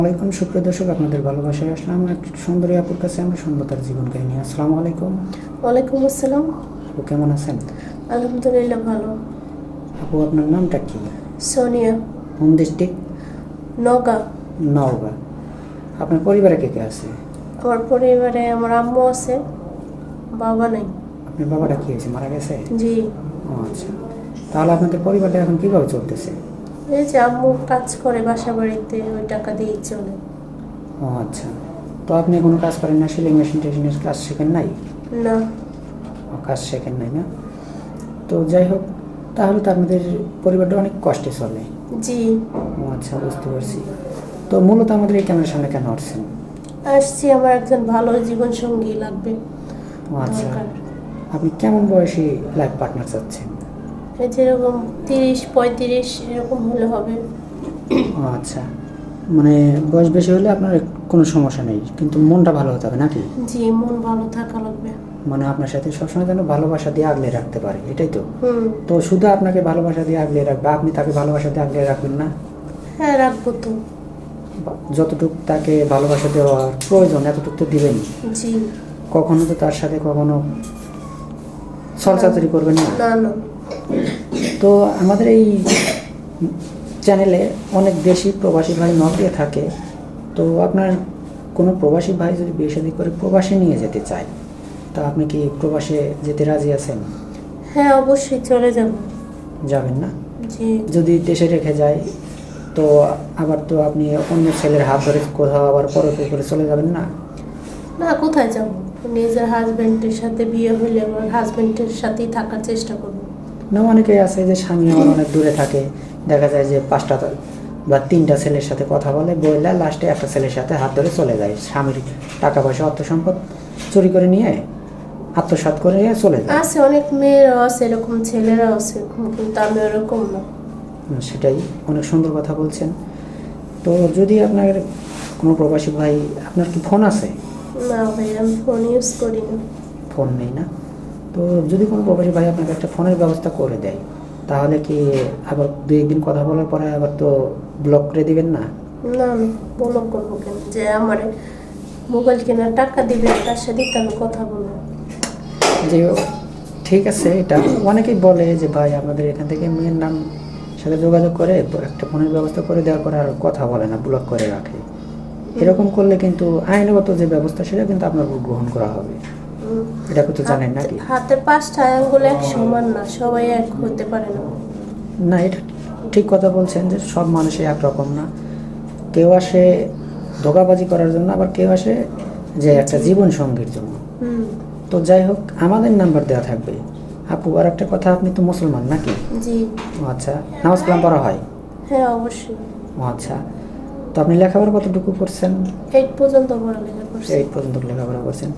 আলাইকুম সুপ্রিয় দর্শক, আপনাদের ভালোবাসায় আসলাম এক সুন্দরী আপুর কাছে। আমরা শুনবো তার জীবন কাহিনী। আসসালামু আলাইকুম। ওয়ালাইকুম আসসালাম। আপু কেমন আছেন? আলহামদুলিল্লাহ ভালো। আপু আপনার নামটা কি? সোনিয়া। কোন ডিস্ট্রিক্ট? নওগাঁ। নওগাঁ। আপনার পরিবারে কে কে আছে? আমার পরিবারে আমার আম্মু আছে, বাবা নাই। আপনার বাবাটা কি হয়েছে, মারা গেছে? জি। ও আচ্ছা, তাহলে আপনাদের পরিবারটা এখন কিভাবে চলতেছে? এই যে আম্মু কাজ করে বাসা বাড়িতে, ওই টাকা দিয়েই চলে। ও আচ্ছা, তো আপনি কোনো কাজ করেন না? সেলিং মেশিন টেশিনের কাজ শেখেন নাই? না। ও, কাজ শেখেন নাই না? তো যাই হোক, তাহলে তো আপনাদের পরিবারটা অনেক কষ্টে চলে। জি। ও আচ্ছা, বুঝতে পারছি। তো মূলত আমাদের এই ক্যামেরার সামনে কেন আসছেন? আসছি, আমার একজন ভালো জীবন সঙ্গী লাগবে। ও আচ্ছা, দরকার। আপনি কেমন বয়সী লাইফ পার্টনার চাচ্ছেন? এই যেরকম 30-35 এরকম হলে হবে। ও আচ্ছা, মানে বয়স বেশি হলে আপনার কোনো সমস্যা নেই, কিন্তু মনটা ভালো হতে হবে নাকি? জি, মন ভালো থাকা লাগবে। মানে আপনার সাথে সবসময় যেন ভালোবাসা দিয়ে আগলে রাখতে পারে, এটাই তো? হুম। তো শুধু আপনাকে ভালোবাসা দিয়ে আগলে রাখবে, আপনি তাকে ভালোবাসা দিয়ে আগলে রাখবেন না? হ্যাঁ, রাখবো তো। যতটুকু তাকে ভালোবাসা দেওয়ার প্রয়োজন এতটুকু তো দিবেন। জি। কখনো তো তার সাথে কখনো ছলচাতুরি করবেন না। না না। তো আমাদের এই চ্যানেলে অনেক দেশি প্রবাসী ভাই নক দিয়ে থাকে। তো আপনার কোনো প্রবাসী ভাই যদি বিয়ে শাদী করে প্রবাসে নিয়ে যেতে চায়, তা আপনি কি প্রবাসে যেতে রাজি আছেন? হ্যাঁ, অবশ্যই চলে যাব। যাবেন না? জি। যদি দেশে রেখে যায়, তো আবার তো আপনি অন্য ছেলের হাত ধরে কোথাও আবার পরকে করে চলে যাবেন না? না, কোথায় যাব? নিজের হাজবেন্ডের সাথে বিয়ে হলে আমার হাজবেন্ডের সাথেই থাকার চেষ্টা করব। না, অনেকেই আছে যে স্বামী আমার অনেক দূরে থাকে, দেখা যায় যে 5টা বা 3টা ছেলের সাথে কথা বলে, বললে লাস্টে একটা ছেলের সাথে হাত ধরে চলে যায়, স্বামীর টাকা পয়সা অর্থ সম্পদ চুরি করে নিয়ে আত্মসাৎ করে নিয়ে চলে যায়। আছে, অনেক মেয়েরাও আছে এরকম, ছেলেরাও আছে এরকম, কিন্তু আমি ওরকম না। সেটাই, অনেক সুন্দর কথা বলছেন। তো যদি আপনার কোনো প্রবাসী ভাই, আপনার কি ফোন আছে? না ভাই, আমি ফোন ইউজ করি না। ফোন নেই না? তো যদি কোনো প্রবাসী ভাই আপনাকে একটা ফোনের ব্যবস্থা করে দেয়, তাহলে কি আবার 2-1 দিন কথা বলার পরে আবার তো ব্লক করে দিবেন না? না, আমি ব্লক করবো কেন? যে আমার মোবাইল কেনার টাকা দিবে, তার সাথে তো আমি কথা বলবো। যে ঠিক আছে, এটা অনেকেই বলে যে ভাই আমাদের এখান থেকে মেয়ের নাম সাথে যোগাযোগ করে একটা ফোনের ব্যবস্থা করে দেওয়ার পরে আর কথা বলে না, ব্লক করে রাখে। এরকম করলে কিন্তু আইনগত যে ব্যবস্থা সেটা কিন্তু আপনার উপর গ্রহণ করা হবে। এটা তো জানেন নাকি? হাতের 5টা আঙ্গুল এক সমান না, সবাই এক হতে পারে না। না, এটা ঠিক কথা বলছেন যে সব মানুষই একরকম না। কেউ আসে ধোঁকাবাজি করার জন্য, আবার কেউ আসে যে একটা জীবন সঙ্গীর জন্য। হুম। তো যাই হোক, আমাদের নাম্বার দেওয়া থাকবে। আপু, আর একটা কথা, আপনি তো মুসলমান নাকি? জি। ও আচ্ছা, নামাজ কালাম পড়া হয়? হ্যাঁ, অবশ্যই। ও আচ্ছা, তো আপনি লেখাপড়া কতটুকু করছেন? 8 পর্যন্ত পড়ালেখা করছি। 8 পর্যন্ত লেখাপড়া করছেন।